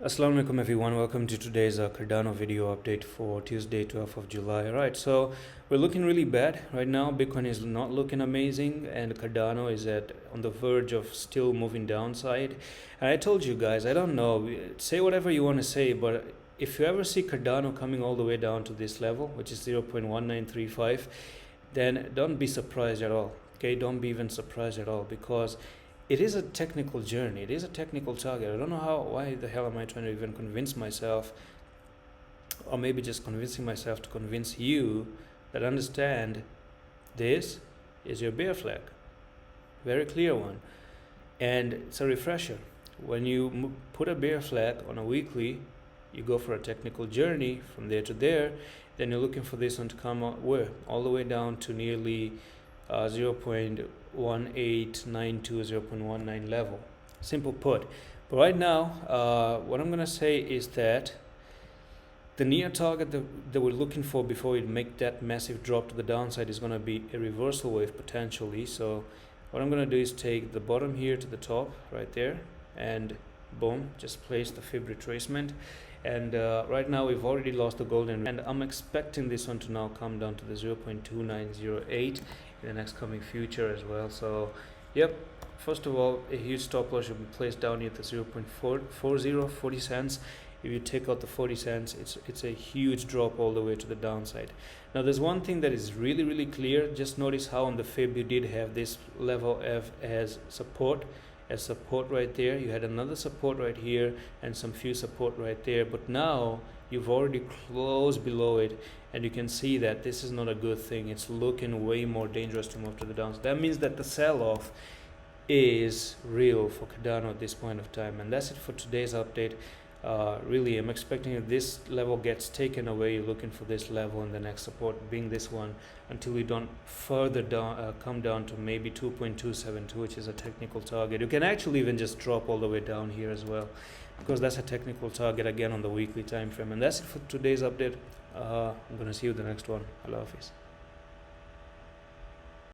Assalamu alaikum everyone, welcome to today's Cardano video update for Tuesday 12th of July. Alright, so we're looking really bad right now. Bitcoin is not looking amazing and Cardano is on the verge of still moving downside. And I told you guys, I don't know, say whatever you want to say, but if you ever see Cardano coming all the way down to this level, which is 0.1935, then don't be surprised at all. Okay, don't be even surprised at all, because it is a technical journey. It is a technical target. I don't know why the hell am I trying to even convince myself, or maybe just convincing myself to convince you that understand this is your bear flag. Very clear one. And it's a refresher. When you put a bear flag on a weekly, you go for a technical journey from there to there, then you're looking for this one to come out where? All the way down to nearly 0.1892, 0.19 level. Simple put. But right now, what I'm going to say is that the near target that we're looking for before we make that massive drop to the downside is going to be a reversal wave potentially. So what I'm going to do is take the bottom here to the top right there, and boom, just place the fib retracement. And right now we've already lost the golden, and I'm expecting this one to now come down to the 0.2908 in the next coming future as well. So yep, first of all, a huge stop loss should be placed down here at the 0.40 cents. If you take out the 40 cents, it's a huge drop all the way to the downside. Now there's one thing that is really clear. Just notice how on the fib you did have this level as support right there. You had another support right here and some few support right there, but now you've already closed below it, and you can see that this is not a good thing. It's looking way more dangerous to move to the downside. That means that the sell-off is real for Cardano at this point of time. And that's it for today's update. Really, I'm expecting if this level gets taken away, you're looking for this level and the next support being this one until we don't further down, come down to maybe 2.272, which is a technical target. You can actually even just drop all the way down here as well, because that's a technical target again on the weekly time frame. And that's it for today's update. I'm gonna see you in the next one. Allah Hafiz.